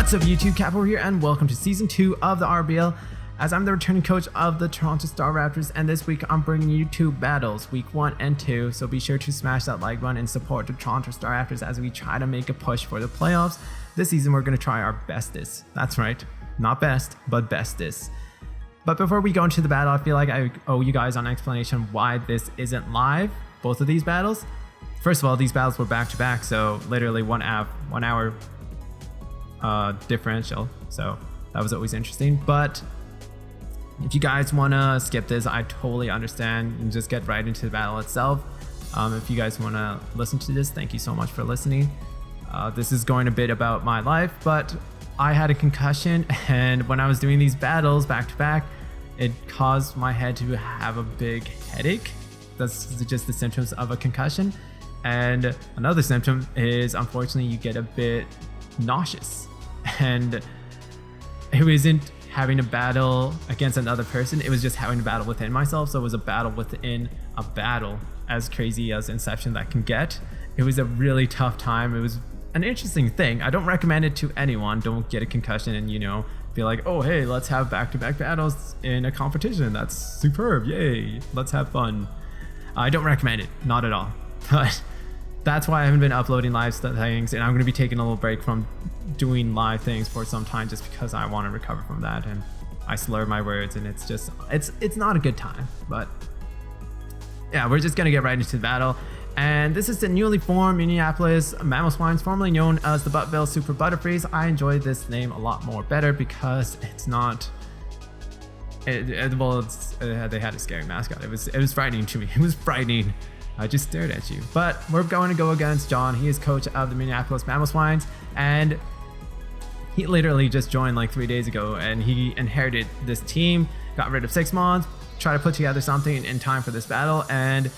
What's up YouTube, Capo here, and welcome to Season 2 of the RBL, as I'm the returning coach of the Toronto Staraptors, and this week I'm bringing you two battles, Week 1 and 2, so be sure to smash that like button and support the Toronto Staraptors as we try to make a push for the playoffs. This season we're going to try our bestest. That's right, not best, but bestest. But before we go into the battle, I feel like I owe you guys an explanation why this isn't live, both of these battles. First of all, these battles were back-to-back, so literally 1 hour differential, so that was always interesting. But if you guys want to skip this, I totally understand and just get right into the battle itself. If you guys want to listen to this, thank you so much for listening. This is going a bit about my life, but I had a concussion, and when I was doing these battles back to back, it caused my head to have a big headache. That's just the symptoms of a concussion. And another symptom is, unfortunately, you get a bit nauseous. And it wasn't having a battle against another person, it was just having a battle within myself. So it was a battle within a battle, as crazy as Inception that can get. It was a really tough time. It was an interesting thing. I don't recommend it to anyone. Don't get a concussion and, you know, be like, oh hey, let's have back-to-back battles in a competition. That's superb, yay, let's have fun. I don't recommend it, not at all. But that's why I haven't been uploading live things, and I'm going to be taking a little break from doing live things for some time, just because I want to recover from that, and I slur my words, and it's just it's not a good time. But yeah, we're just gonna get right into the battle. And this is the newly formed Minneapolis Mamoswines, formerly known as the Buttville Super Butterfrees. I enjoy this name a lot more better because it's not they had a scary mascot. It was frightening to me. It was frightening. I just stared at you. But we're going to go against John. He is coach of the Minneapolis Mamoswines, and he literally just joined like 3 days ago, and he inherited this team, got rid of 6 mons, tried to put together something in time for this battle. And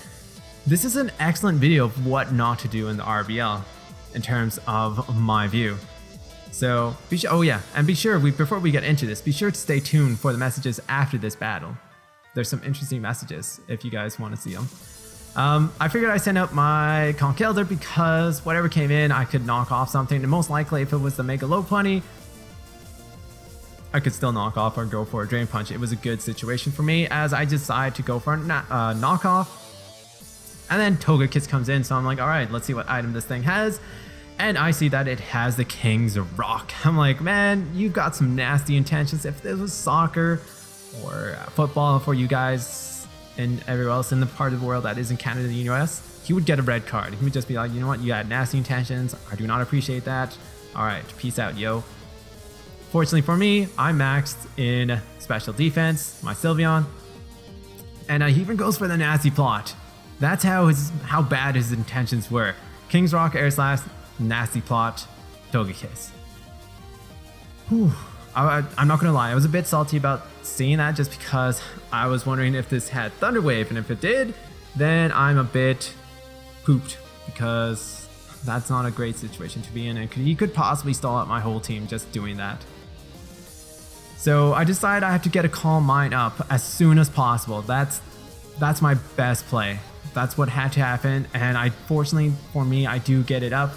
this is an excellent video of what not to do in the RBL in terms of my view. So be sure, oh yeah, and be sure, before we get into this, be sure to stay tuned for the messages after this battle. There's some interesting messages if you guys want to see them. I figured I'd send out my Conch Elder because whatever came in, I could knock off something. And most likely, if it was the Mega Low Plenty, I could still knock off or go for a Drain Punch. It was a good situation for me, as I decided to go for a knockoff. And then Togekiss comes in, so I'm like, all right, let's see what item this thing has. And I see that it has the King's Rock. I'm like, man, you've got some nasty intentions. If this was soccer or football for you guys and everywhere else in the part of the world that isn't Canada and the US, he would get a red card. He would just be like, you know what, you had nasty intentions. I do not appreciate that. All right, peace out, yo. Fortunately for me, I maxed in special defense, my Sylveon, and he even goes for the nasty plot. That's how bad his intentions were. King's Rock, Air Slash, nasty plot, Togekiss. Whew. I'm not gonna lie, I was a bit salty about seeing that, just because I was wondering if this had Thunder Wave, and if it did, then I'm a bit pooped, because that's not a great situation to be in, and he could possibly stall out my whole team just doing that. So I decided I have to get a Calm Mind up as soon as possible. That's my best play. That's what had to happen, and fortunately for me, I do get it up.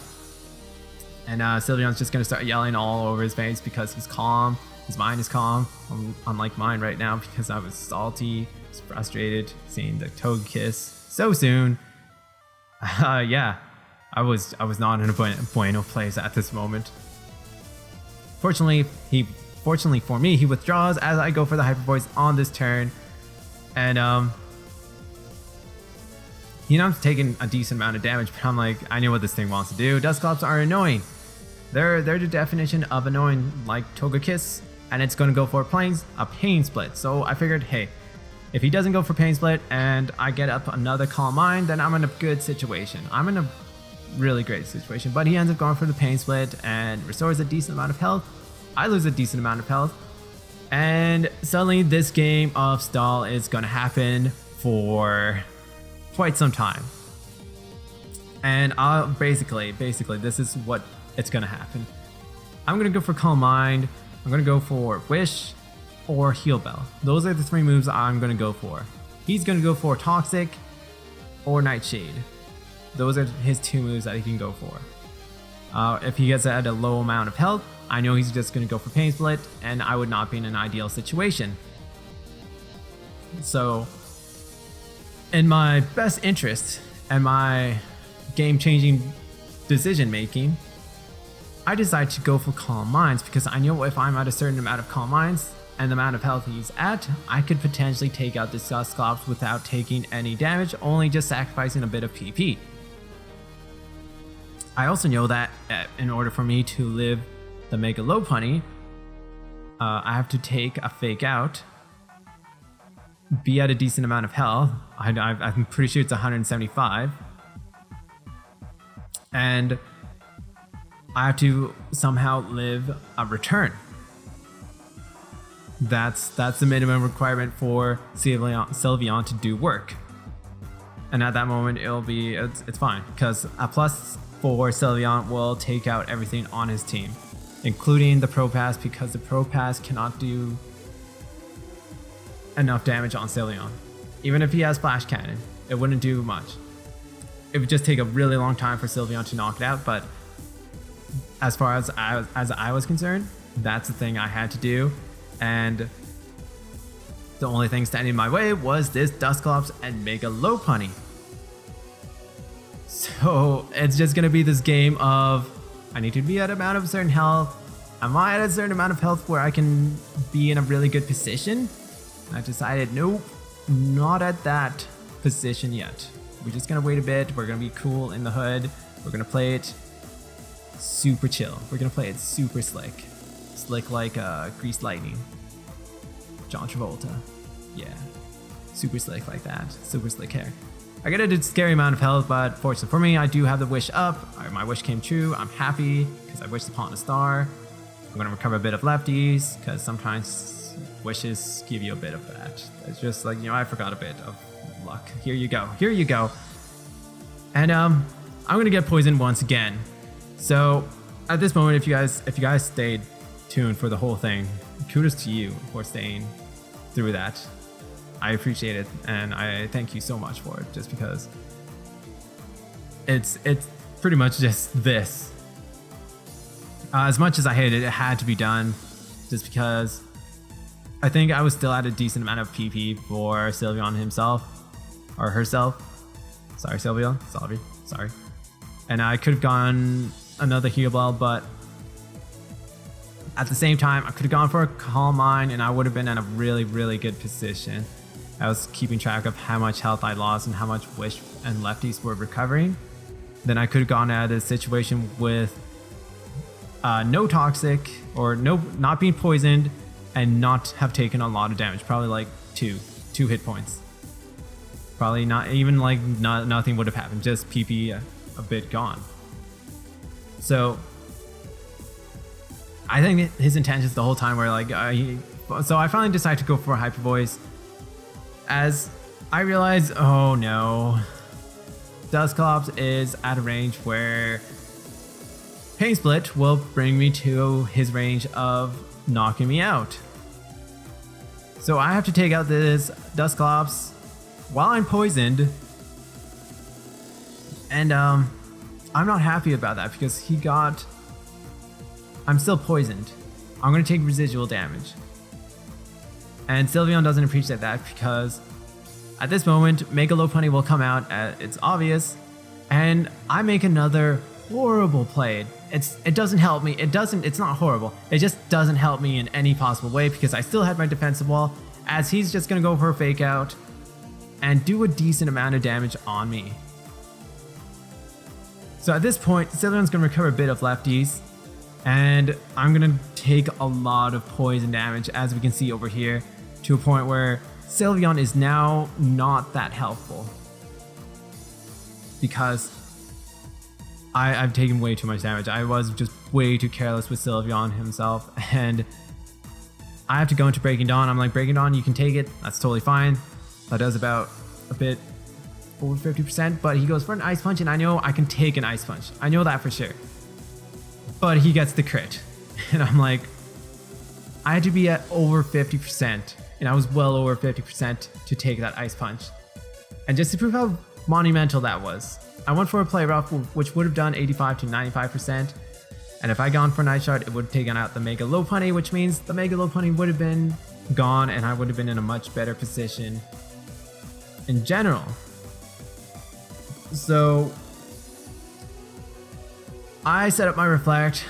And Sylveon's just going to start yelling all over his face because he's calm. His mind is calm, unlike mine right now, because I was salty, was frustrated seeing the Togekiss so soon. Yeah, I was not in a bueno place at this moment. Fortunately for me, he withdraws as I go for the Hyper Voice on this turn. And you know, I'm taking a decent amount of damage, but I'm like, I know what this thing wants to do. Dusclops are annoying. They're the definition of annoying, like Togekiss, and it's going to go for a Pain Split. So I figured, hey, if he doesn't go for Pain Split and I get up another Calm Mind, then I'm in a good situation. I'm in a really great situation. But he ends up going for the Pain Split and restores a decent amount of health. I lose a decent amount of health. And suddenly this game of stall is going to happen for quite some time. And I'll basically this is what it's gonna happen. I'm gonna go for Calm Mind, I'm gonna go for Wish, or Heal Bell. Those are the 3 moves I'm gonna go for. He's gonna go for Toxic or Nightshade. Those are his 2 moves that he can go for. If he gets at a low amount of health, I know he's just going to go for Pain Split, and I would not be in an ideal situation. So, in my best interest and my game-changing decision making, I decided to go for Calm Minds because I know if I'm at a certain amount of Calm Minds and the amount of health he's at, I could potentially take out this Dusclops without taking any damage, only just sacrificing a bit of PP. I also know that in order for me to live the Mega Lopunny, I have to take a Fake Out, be at a decent amount of health. I'm pretty sure it's 175. And I have to somehow live a return. That's the minimum requirement for Sylveon to do work. And at that moment, it's fine, because a +4 Sylveon will take out everything on his team, including the Propass, because the Propass cannot do enough damage on Sylveon. Even if he has Flash Cannon, it wouldn't do much. It would just take a really long time for Sylveon to knock it out, but as far as I was concerned, that's the thing I had to do, and the only thing standing in my way was this Dusclops and Mega Lopunny. So it's just gonna be this game of I need to be at about a certain health. Am I at a certain amount of health where I can be in a really good position? I decided, nope, not at that position yet. We're just gonna wait a bit. We're gonna be cool in the hood. We're gonna play it super chill. We're gonna play it super slick. Slick like Greased Lightning. John Travolta. Yeah. Super slick like that. Super slick hair. I get a scary amount of health, but fortunately for me, I do have the wish up. My wish came true. I'm happy because I wished upon a star. I'm gonna recover a bit of lefties because sometimes wishes give you a bit of that. It's just like, I forgot a bit of luck. Here you go. Here you go. And I'm gonna get poisoned once again. So at this moment, if you guys stayed tuned for the whole thing, kudos to you for staying through that. I appreciate it, and I thank you so much for it, just because it's pretty much just this. As much as I hate it, it had to be done, just because I think I was still at a decent amount of PP for Sylveon himself, or herself. Sorry, Sylveon. Sorry. And I could have gone another heal ball, but at the same time, I could have gone for a Calm Mind, and I would have been in a really, really good position. I was keeping track of how much health I lost and how much Wish and Lefties were recovering. Then I could have gone out of this situation with no Toxic, or not being poisoned, and not have taken a lot of damage. Probably like two hit points. Probably not even like nothing would have happened. Just PP a bit gone. So I think his intentions the whole time were like, so I finally decided to go for a Hyper Voice, as I realized, oh no, Dusclops is at a range where Pain Split will bring me to his range of knocking me out. So I have to take out this Dusclops while I'm poisoned, and I'm not happy about that because I'm still poisoned. I'm gonna take residual damage. And Sylveon doesn't appreciate that because at this moment, Mega Lopunny will come out, it's obvious, and I make another horrible play. It doesn't help me. It's not horrible. It just doesn't help me in any possible way because I still had my defensive wall, as he's just gonna go for a Fake Out and do a decent amount of damage on me. So at this point, Sylveon's gonna recover a bit of lefties, and I'm gonna take a lot of poison damage, as we can see over here, to a point where Sylveon is now not that helpful because I've taken way too much damage. I was just way too careless with Sylveon himself, and I have to go into Breaking Dawn. I'm like, Breaking Dawn, you can take it. That's totally fine. That does about a bit over 50%, but he goes for an Ice Punch, and I know I can take an Ice Punch. I know that for sure. But he gets the crit, and I'm like, I had to be at over 50%, and I was well over 50% to take that Ice Punch. And just to prove how monumental that was, I went for a play rough, which would have done 85 to 95%. And if I gone for Night Shard, it would have taken out the Mega Lopunny, which means the Mega Lopunny would have been gone and I would have been in a much better position in general. So I set up my Reflect,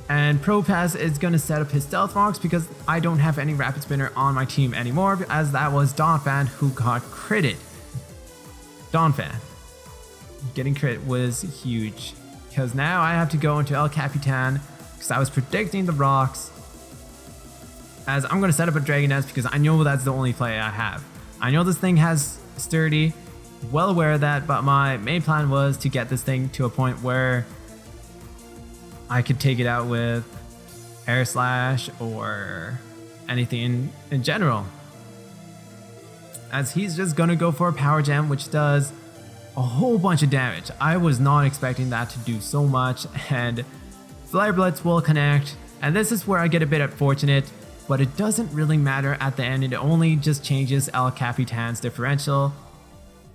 and Propass is going to set up his Stealth Rocks because I don't have any Rapid Spinner on my team anymore, as that was Donphan who got critted. Donphan getting crit was huge, because now I have to go into El Capitan because I was predicting the rocks, as I'm going to set up a Dragon Nest because I know that's the only play I have. I know this thing has Sturdy, well aware of that, but my main plan was to get this thing to a point where I could take it out with Air Slash or anything in general, as he's just gonna go for a Power Gem, which does a whole bunch of damage. I was not expecting that to do so much, and Flare Blitz will connect, and this is where I get a bit unfortunate, but it doesn't really matter at the end. It only just changes El Capitan's differential,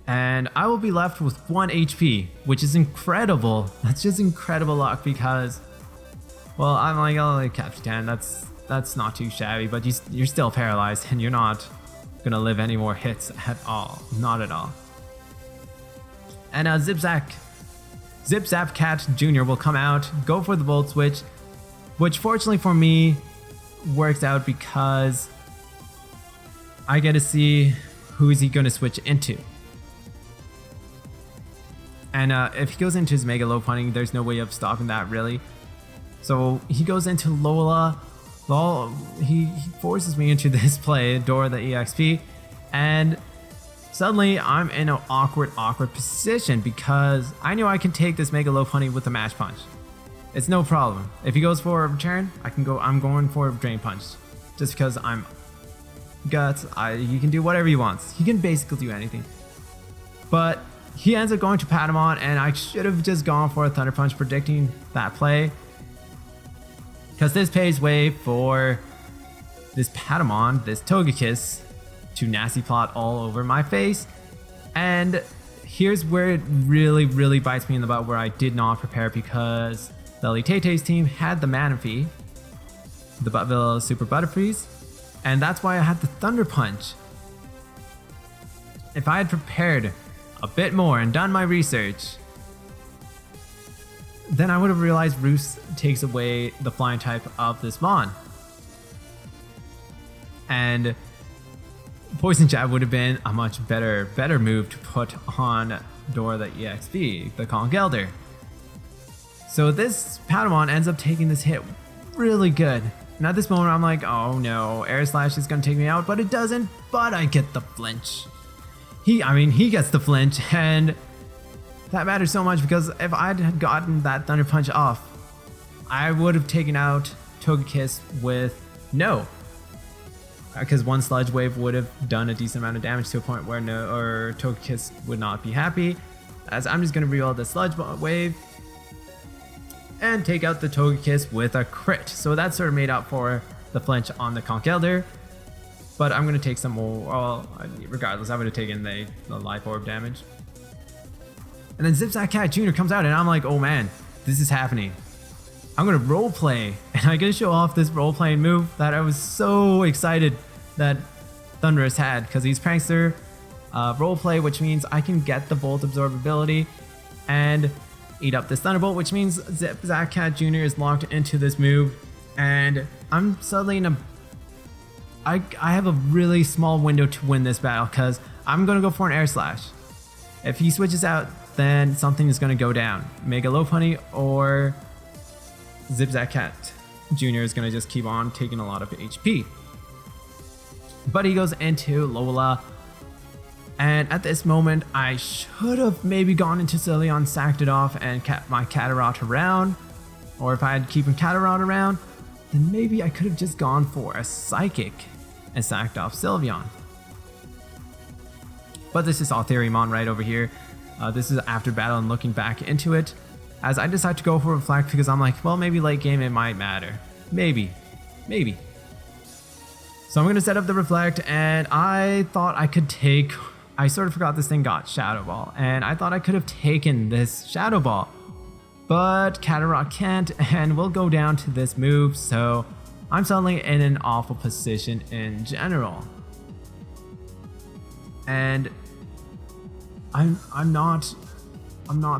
and I will be left with 1 HP, which is incredible. That's just incredible luck because, well, I'm like, oh, Capitan, that's not too shabby, but you're still paralyzed and you're not gonna live any more hits at all. Not at all. And Zip Zap Cat Jr. will come out, go for the Volt Switch, which fortunately for me works out because I get to see who is he gonna switch into. And if he goes into his Mega Lopunny, there's no way of stopping that really. So he goes into Lola. Well, he forces me into this play, Dora the EXP, and suddenly I'm in an awkward position because I know I can take this Mega Lopunny with the Mash Punch. It's no problem. If he goes for a return, I'm going for a Drain Punch, just because I'm Guts. He can do whatever he wants. He can basically do anything. But he ends up going to Patamon, and I should have just gone for a Thunder Punch, predicting that play, because this paves way for this Patamon, this Togekiss, to nasty plot all over my face. And here's where it really bites me in the butt, where I did not prepare, because the Elitete's team had the Manaphy, the Buttville Super Butterfreeze, and that's why I had the Thunder Punch. If I had prepared a bit more and done my research, then I would have realized Roost takes away the flying type of this Mon. And Poison Jab would have been a much better move to put on Dora the EXP, the Congelder. So this Patamon ends up taking this hit really good. And at this moment I'm like, oh no, Air Slash is gonna take me out, but it doesn't, but I get the flinch. He gets the flinch, and that matters so much because if I had gotten that Thunder Punch off, I would have taken out Togekiss with no. Because one Sludge Wave would have done a decent amount of damage to a point where Togekiss would not be happy. As I'm just going to reroll the Sludge Wave and take out the Togekiss with a crit. So that sort of made up for the flinch on the Conkeldurr. But I'm going to take some more, well, regardless, I would have taken the Life Orb damage. And then Zip Cat Jr. comes out, and I'm like, oh man, this is happening. I'm going to roleplay, and I'm going to show off this role-playing move that I was so excited that Thundurus had, because he's Prankster roleplay, which means I can get the Volt Absorbability and eat up this Thunderbolt, which means Zip Cat Jr. is locked into this move, and I'm suddenly in a I have a really small window to win this battle, because I'm going to go for an Air Slash. If he switches out, then something is going to go down. Mega Lopunny or Zip Cat Jr. is going to just keep on taking a lot of HP. But he goes into Lola, and at this moment I should have maybe gone into Sylveon, sacked it off, and kept my Catarot around. Or if I had keeping Catarot around, then maybe I could have just gone for a Psychic and sacked off Sylveon. But this is all Theorymon right over here. This is after battle and looking back into it, as I decide to go for Reflect because I'm like, well, maybe late game it might matter. Maybe. So I'm going to set up the Reflect, and I thought I could take I sort of forgot this thing got Shadow Ball, and I thought I could have taken this Shadow Ball. But Kakarot can't, and we'll go down to this move, so I'm suddenly in an awful position in general. And I'm not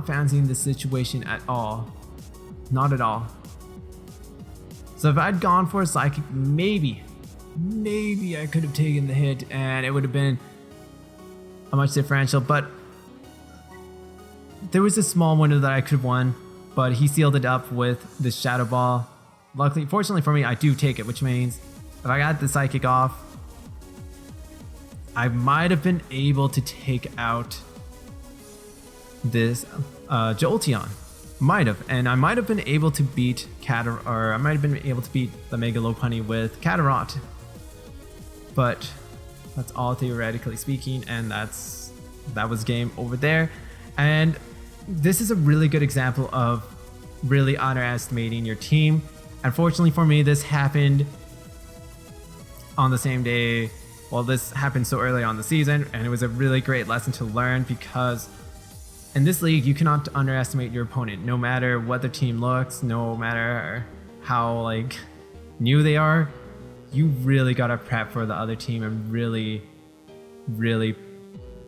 fancying the situation at all. Not at all. So if I'd gone for a Psychic, maybe I could have taken the hit and it would have been a much differential, but there was a small window that I could have won, but he sealed it up with the Shadow Ball. Luckily, fortunately for me, I do take it, which means if I got the Psychic off, I might have been able to take out this Jolteon. Might have, and I might have been able to beat I might have been able to beat the Mega Lopunny with Kakarot. But that's all theoretically speaking, and that was game over there. And this is a really good example of really underestimating your team. Unfortunately for me, this happened on the same day. Well, this happened so early on the season, and it was a really great lesson to learn, because in this league, you cannot underestimate your opponent, no matter what their team looks, no matter how like new they are. You really gotta prep for the other team and really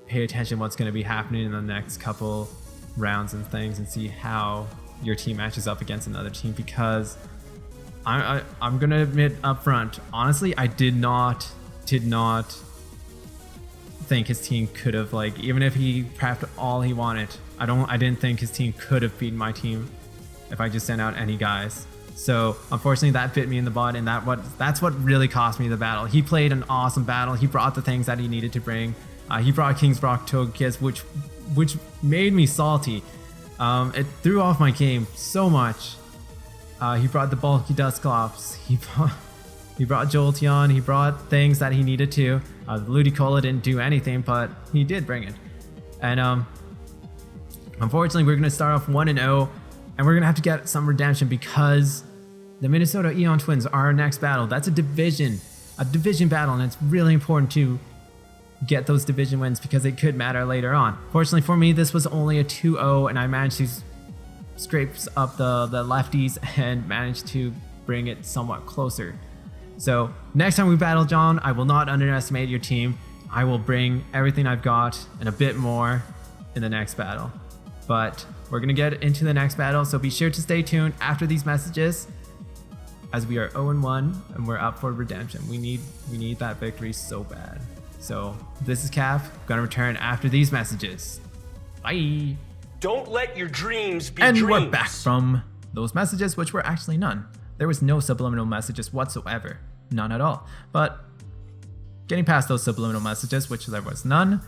pay attention to what's gonna be happening in the next couple rounds and things, and see how your team matches up against another team. Because I'm gonna admit up front, honestly, I did not think his team could have, like, even if he prepped all he wanted, I didn't think his team could have beaten my team if I just sent out any guys. So unfortunately that bit me in the butt, and that's what really cost me the battle. He played an awesome battle. He brought the things that he needed to bring. He brought King's Brock Togekiss, which made me salty. It threw off my game so much. He brought the bulky Dusclops. He brought Jolteon. He brought things that he needed to. The Ludicolo didn't do anything, but he did bring it. And unfortunately, we're going to start off 1-0, and we're going to have to get some redemption, because the Minnesota Eon Twins are our next battle. That's a division battle, and it's really important to get those division wins, because it could matter later on. Fortunately for me, this was only a 2-0, and I managed to scrape up the lefties and managed to bring it somewhat closer. So next time we battle, John, I will not underestimate your team. I will bring everything I've got and a bit more in the next battle. But we're going to get into the next battle, so be sure to stay tuned after these messages, as we are 0-1 and we're up for redemption. We need that victory so bad. So this is Cap, gonna return after these messages. Bye. Don't let your dreams be and dreams. We're back from those messages, which were actually none. There was no subliminal messages whatsoever. None at all. But getting past those subliminal messages, which there was none,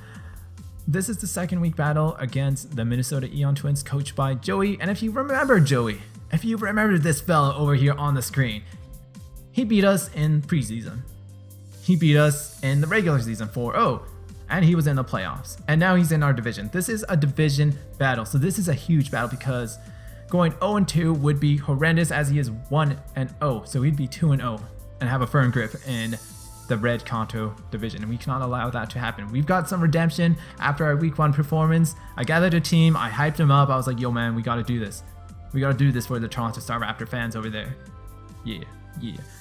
this is the second week battle against the Minnesota Eon Twins, coached by Joey. And if you remember Joey, if you remember this fella over here on the screen, he beat us in preseason. He beat us in the regular season 4-0, and he was in the playoffs. And now he's in our division. This is a division battle, so this is a huge battle, because going 0-2 would be horrendous, as he is 1-0. So he'd be 2-0 and have a firm grip in the Red Kanto division, and we cannot allow that to happen. We've got some redemption after our week 1 performance. I gathered a team, I hyped him up. I was like, yo man, we gotta do this. We gotta do this for the Toronto Staraptor fans over there. Yeah.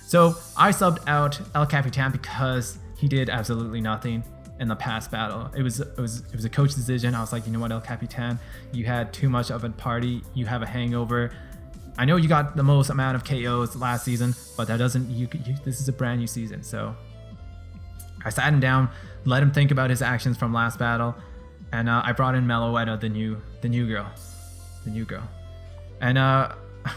So I subbed out El Capitan because he did absolutely nothing in the past battle. It was a coach decision. I was like, you know what, El Capitan, you had too much of a party. You have a hangover. I know you got the most amount of KOs last season, but that doesn't. This is a brand new season, so I sat him down, let him think about his actions from last battle, and I brought in Meloetta, the new girl, and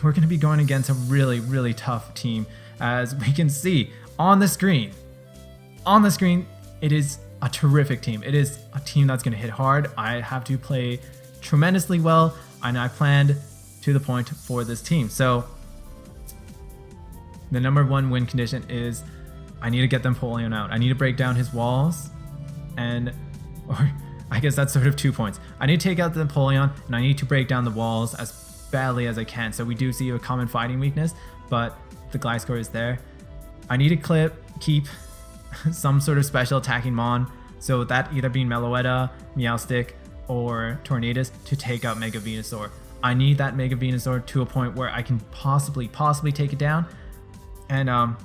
we're gonna be going against a really tough team, as we can see on the screen. On the screen, it is a terrific team. It is a team that's gonna hit hard. I have to play tremendously well, and I planned to the point for this team. So the number one win condition is I need to get Napoleon out. I need to break down his walls, or I guess that's sort of 2 points. I need to take out the Napoleon, and I need to break down the walls as badly as I can. So we do see a common fighting weakness, but the Gliscor is there. I need to keep some sort of special attacking Mon So that either being Meloetta, Meowstic, or Tornadus to take out Mega Venusaur. I need that Mega Venusaur to a point where I can possibly take it down. And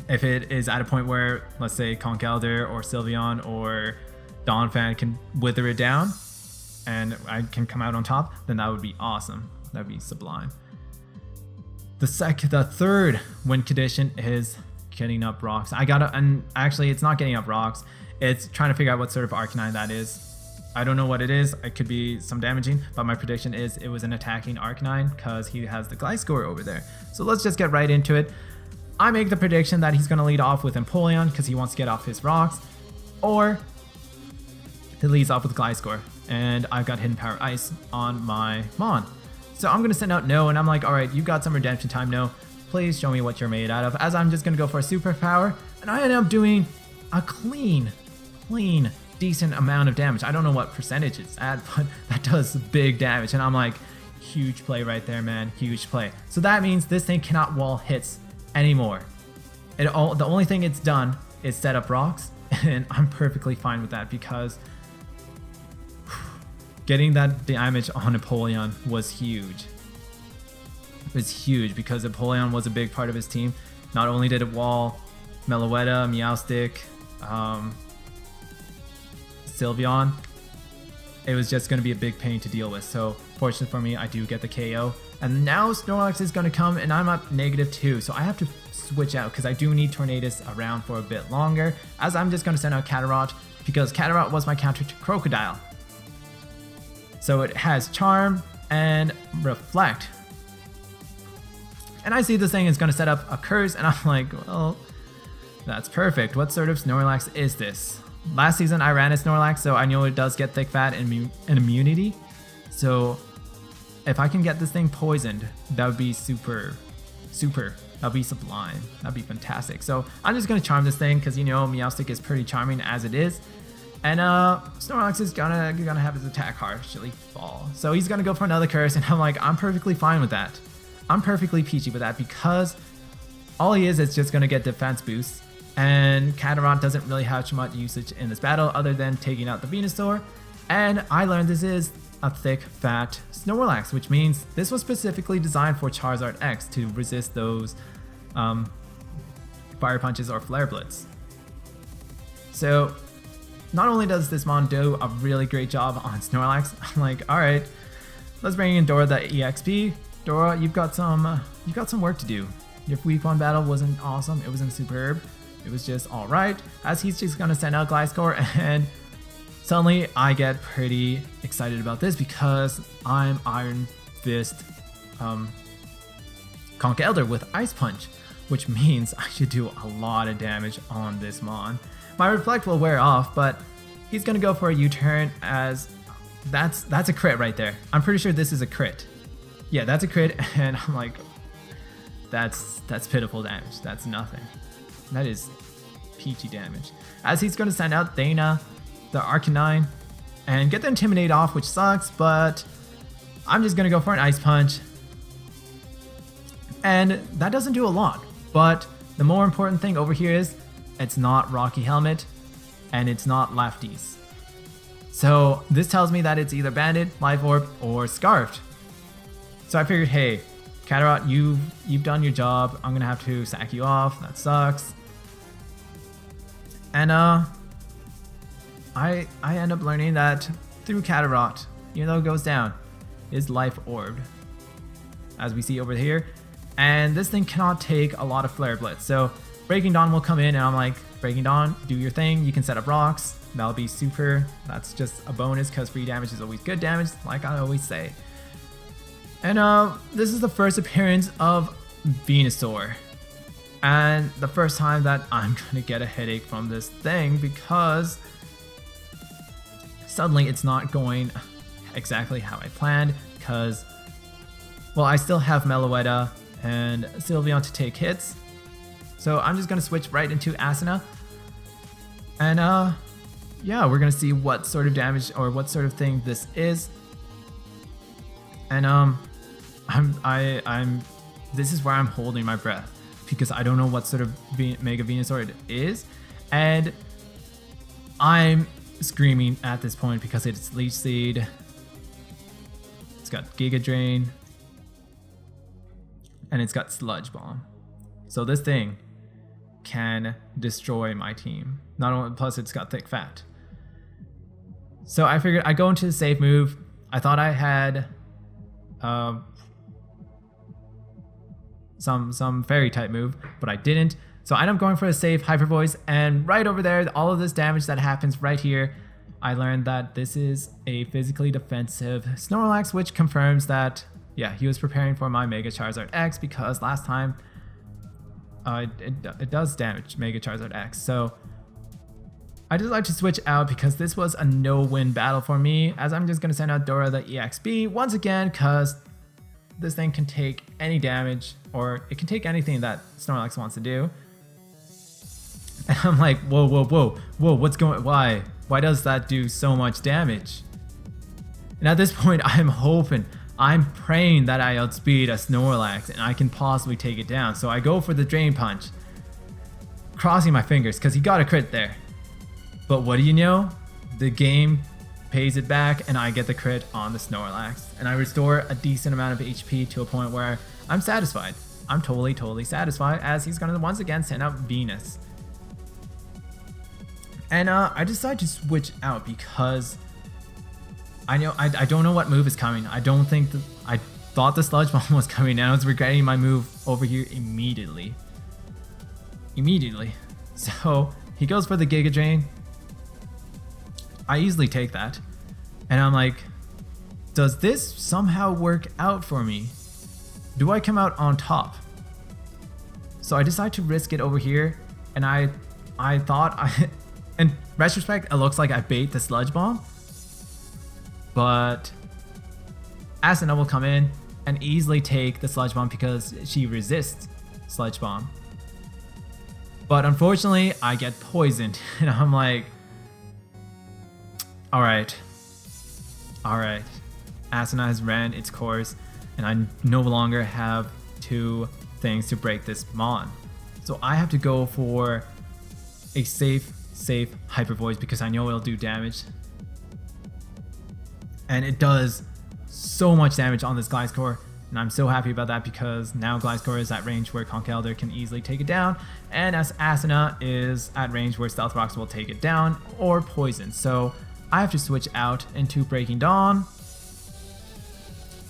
if it is at a point where, let's say, Conkeldurr or Sylveon or Donphan can wither it down and I can come out on top, then that would be awesome. That would be sublime. The third win condition is getting up rocks. And actually it's not getting up rocks. It's trying to figure out what sort of Arcanine that is. I don't know what it is. It could be some damaging, but my prediction is it was an attacking Arcanine because he has the Gliscor over there. So let's just get right into it. I make the prediction that he's going to lead off with Empoleon because he wants to get off his rocks, or he leads off with Gliscor, and I've got Hidden Power Ice on my Mon. So I'm going to send out No, and I'm like, alright, you've got some redemption time, No. Please show me what you're made out of, as I'm just going to go for a superpower, and I end up doing a clean, decent amount of damage. I don't know what percentage it's at, but that does big damage, and I'm like, huge play right there, man, huge play. So that means this thing cannot wall hits anymore. The only thing it's done is set up rocks, and I'm perfectly fine with that because getting that damage on Empoleon was huge. It was huge because Empoleon was a big part of his team. Not only did it wall Meloetta, Meowstic, Sylveon, it was just going to be a big pain to deal with. So fortunately for me, I do get the KO. And now Snorlax is going to come and I'm up -2. So I have to switch out because I do need Tornadus around for a bit longer, as I'm just going to send out Catarot because Catarot was my counter to Crocodile. So it has Charm and Reflect. And I see this thing is going to set up a Curse, and I'm like, well, that's perfect. What sort of Snorlax is this? Last season I ran a Snorlax, so I know it does get thick fat and immunity. So if I can get this thing poisoned, that would be super. That'd be sublime. That'd be fantastic. So I'm just going to charm this thing because, you know, Meowstic is pretty charming as it is. And Snorlax is gonna have his attack partially fall. So he's gonna go for another curse, and I'm like, I'm perfectly fine with that. I'm perfectly peachy with that because all he is just gonna get defense boosts. And Catarot doesn't really have too much usage in this battle other than taking out the Venusaur. And I learned this is a thick, fat Snorlax, which means this was specifically designed for Charizard X to resist those Fire Punches or Flare Blitz. So not only does this Mon do a really great job on Snorlax, I'm like, alright, let's bring in Dora the EXP. Dora, you've got some work to do. Your Wk1 battle wasn't awesome, it wasn't superb, it was just alright, as he's just gonna send out Gliscor, and suddenly I get pretty excited about this because I'm Iron Fist Conkeldurr with Ice Punch, which means I should do a lot of damage on this Mon. My Reflect will wear off, but he's gonna go for a U-turn, as that's a crit right there. I'm pretty sure this is a crit. Yeah, that's a crit, and I'm like, that's pitiful damage. That's nothing. That is peachy damage. As he's gonna send out Dana, the Arcanine, and get the Intimidate off, which sucks, but I'm just gonna go for an Ice Punch. And that doesn't do a lot, but the more important thing over here is it's not Rocky Helmet, and it's not Lefties. So this tells me that it's either Banded, Life Orb, or Scarfed. So I figured, hey, Catarot, you've done your job. I'm gonna have to sack you off. That sucks. And I end up learning that through Catarot, even though it goes down, is Life Orbed, as we see over here. And this thing cannot take a lot of Flare Blitz. So Breaking Dawn will come in, and I'm like, Breaking Dawn, do your thing. You can set up rocks. That'll be super. That's just a bonus because free damage is always good damage, like I always say. And this is the first appearance of Venusaur. And the first time that I'm gonna get a headache from this thing because suddenly it's not going exactly how I planned because, well, I still have Meloetta and Sylveon to take hits. So I'm just gonna switch right into Asuna, and yeah, we're gonna see what sort of damage or what sort of thing this is. And this is where I'm holding my breath because I don't know what sort of Mega Venusaur it is, and I'm screaming at this point because it's Leech Seed. It's got Giga Drain. And it's got Sludge Bomb. So this thing can destroy my team. Not only, plus it's got Thick Fat. So I figured I'd go into the safe move. I thought I had some fairy type move, but I didn't. So I ended up going for a safe Hyper Voice, and right over there, all of this damage that happens right here, I learned that this is a physically defensive Snorlax, which confirms that, yeah, he was preparing for my Mega Charizard X, because last time it does damage Mega Charizard X. So I just like to switch out because this was a no-win battle for me, as I'm just going to send out Dora the EXP once again, because this thing can take any damage, or it can take anything that Snorlax wants to do. And I'm like, whoa, what's going, why does that do so much damage? And at this point, I'm praying that I outspeed a Snorlax and I can possibly take it down. So I go for the Drain Punch, crossing my fingers because he got a crit there. But what do you know? The game pays it back and I get the crit on the Snorlax. And I restore a decent amount of HP to a point where I'm satisfied. I'm totally satisfied, as he's going to once again send out Venus. And I decided to switch out because I don't know what move is coming. I thought the Sludge Bomb was coming, and I was regretting my move over here immediately. So he goes for the Giga Drain. I easily take that. And I'm like, does this somehow work out for me? Do I come out on top? So I decide to risk it over here, and I thought in retrospect, it looks like I bait the Sludge Bomb. But Asuna will come in and easily take the Sludge Bomb because she resists Sludge Bomb. But unfortunately, I get poisoned, and I'm like, alright. Asuna has ran its course, and I no longer have two things to break this Mon. So I have to go for a safe Hyper Voice because I know it'll do damage. And it does so much damage on this Gliscor, and I'm so happy about that because now Gliscor is at range where Conkeldurr can easily take it down, and as Asuna is at range where Stealth Rocks will take it down or poison. So I have to switch out into Breaking Dawn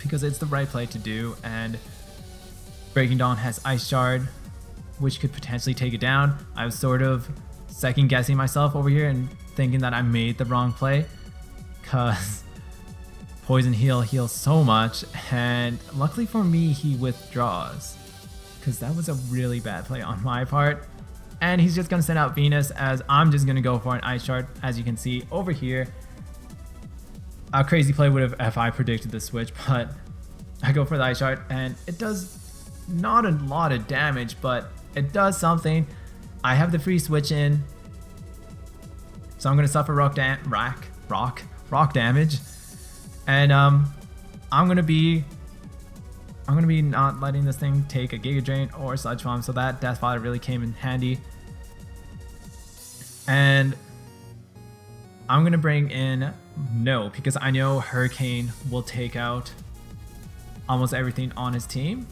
because it's the right play to do, and Breaking Dawn has Ice Shard, which could potentially take it down. I was sort of second guessing myself over here and thinking that I made the wrong play because Poison Heal heals so much, and luckily for me he withdraws because that was a really bad play on my part. And he's just going to send out Venus, as I'm just going to go for an Ice Shard, as you can see over here. A crazy play would have if I predicted the switch, but I go for the Ice Shard and it does not a lot of damage, but it does something. I have the free switch in, so I'm going to suffer rock damage. And I'm gonna be not letting this thing take a Giga Drain or Sludge Bomb, so that Death Fodder really came in handy. And I'm gonna bring in No, because I know Hurricane will take out almost everything on his team,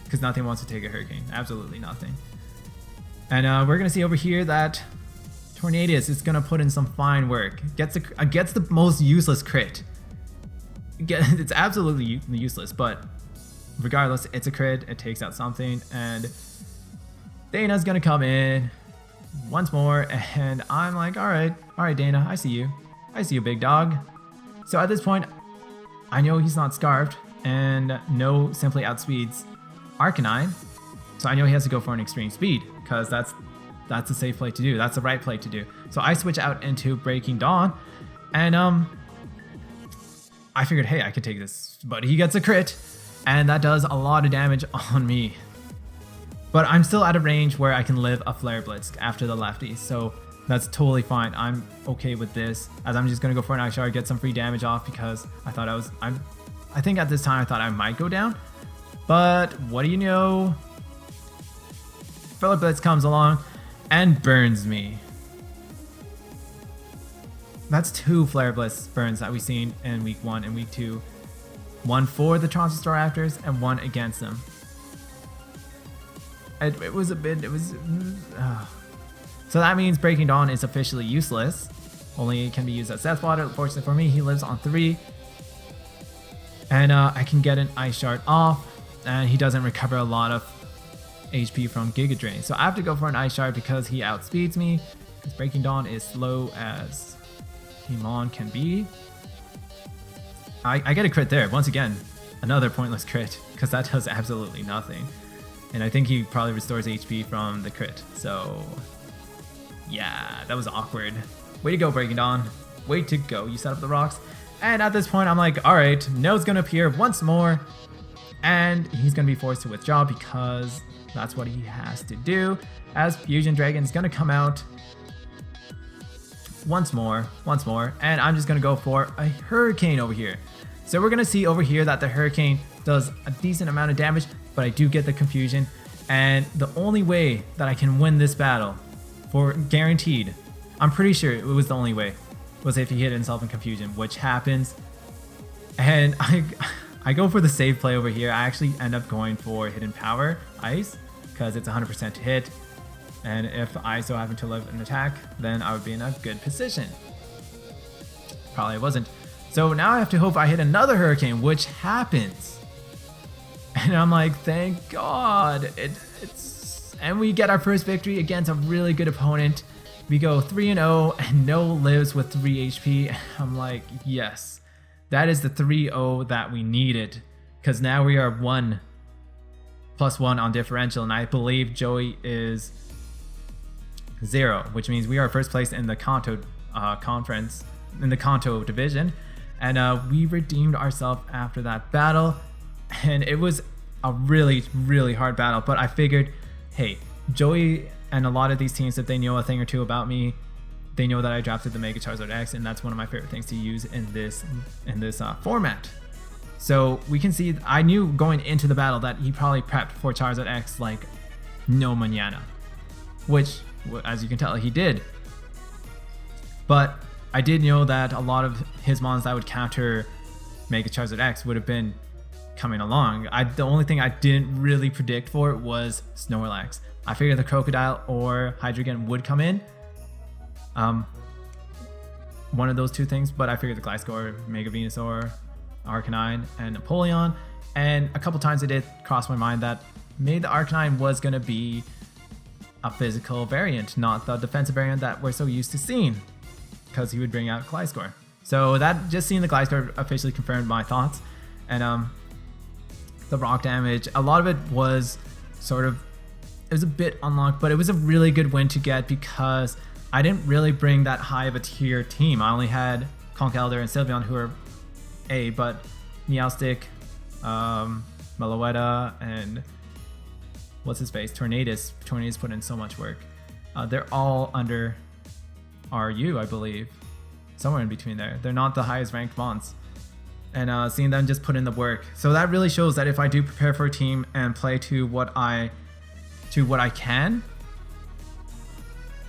because nothing wants to take a Hurricane, absolutely nothing. And we're gonna see over here that Tornadus is gonna put in some fine work. Gets the most useless crit. It's absolutely useless, but regardless, it's a crit. It takes out something, and Dana's gonna come in once more, and I'm like, all right, Dana, I see you, big dog. So at this point, I know he's not Scarfed, and No simply outspeeds Arcanine, so I know he has to go for an Extreme Speed because that's a safe play to do. That's the right play to do. So I switch out into Breaking Dawn, and I figured, hey, I could take this, but he gets a crit, and that does a lot of damage on me. But I'm still at a range where I can live a Flare Blitz after the lefty, so that's totally fine. I'm okay with this, as I'm just gonna go for an Ice Shard, get some free damage off because I thought I think at this time I thought I might go down, but what do you know? Flare Blitz comes along and burns me. That's 2 Flare Blitz burns that we've seen in week 1 and week 2. 1 for the Toronto Staraptors and 1 against them. It was a bit, So that means Breaking Dawn is officially useless. Only can be used as Death Water. Fortunately for me, he lives on 3. And I can get an Ice Shard off, and he doesn't recover a lot of HP from Giga Drain. So I have to go for an Ice Shard because he outspeeds me, because Breaking Dawn is slow as Himon can be. I get a crit there. Once again, another pointless crit, because that does absolutely nothing. And I think he probably restores HP from the crit. So yeah, that was awkward. Way to go, Breaking Dawn. Way to go. You set up the rocks. And at this point, I'm like, all right, No's going to appear once more. And he's going to be forced to withdraw because that's what he has to do. As Fusion Dragon's going to come out once more. And I'm just going to go for a Hurricane over here. So we're going to see over here that the Hurricane does a decent amount of damage, but I do get the confusion. And the only way that I can win this battle, for guaranteed, I'm pretty sure it was the only way, was if he hit himself in confusion, which happens. And I go for the save play over here. I actually end up going for Hidden Power Ice because it's 100% to hit. And if I so happen to live an attack, then I would be in a good position. Probably wasn't. So now I have to hope I hit another Hurricane, which happens. And I'm like, thank God. And we get our first victory against a really good opponent. We go 3-0 and No lives with 3 HP. I'm like, yes, that is the 3-0 that we needed. Because now we are 1+1 on differential. And I believe Joey is 0, which means we are first place in the Kanto conference, in the Kanto division. And we redeemed ourselves after that battle. And it was a really, really hard battle. But I figured, hey, Joey and a lot of these teams, if they know a thing or two about me, they know that I drafted the Mega Charizard X, and that's one of my favorite things to use in this format. So we can see, I knew going into the battle that he probably prepped for Charizard X like no mañana, which, as you can tell, he did. But I did know that a lot of his mons that would counter Mega Charizard X would have been coming along. The only thing I didn't really predict for was Snorlax. I figured the Crocodile or Hydreigon would come in. One of those two things, but I figured the Gliscor, Mega Venusaur, Arcanine, and Napoleon. And a couple times it did cross my mind that maybe the Arcanine was going to be a physical variant, not the defensive variant that we're so used to seeing, because he would bring out Gliscor. So that, just seeing the Gliscor officially confirmed my thoughts. And the rock damage, a lot of it was sort of, it was a bit unlocked, but it was a really good win to get because I didn't really bring that high of a tier team. I only had Conkeldurr and Sylveon, who are A, but Meowstic, Meloetta, and what's his face? Tornadus. Tornadus put in so much work. They're all under RU, I believe. Somewhere in between there. They're not the highest ranked mons. And seeing them just put in the work. So that really shows that if I do prepare for a team and play to what I can,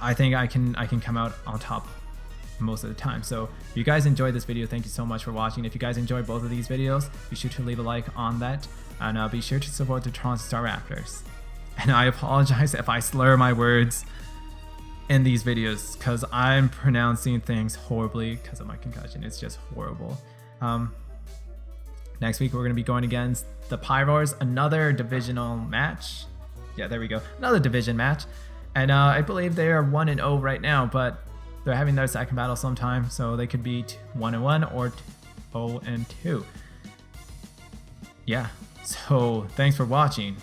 I think I can come out on top most of the time. So if you guys enjoyed this video, thank you so much for watching. If you guys enjoyed both of these videos, be sure to leave a like on that, and be sure to support the Toronto Staraptors. And I apologize if I slur my words in these videos, because I'm pronouncing things horribly because of my concussion. It's just horrible. Next week we're going to be going against the Pyroars, another divisional match. Yeah, there we go. Another division match. And I believe they are 1-0 right now, but they're having their second battle sometime, so they could be 1-1 or 0-2. Yeah, so thanks for watching.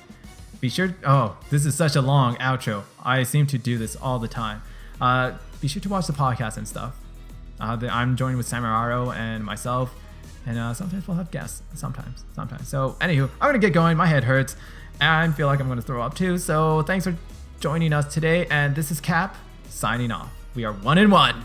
Be sure, oh, this is such a long outro. I seem to do this all the time. Be sure to watch the podcast and stuff. I'm joined with Samararo and myself, and sometimes we'll have guests. Sometimes. So, anywho, I'm gonna get going. My head hurts, and I feel like I'm gonna throw up too. So, thanks for joining us today, and this is Cap signing off. We are 1-1.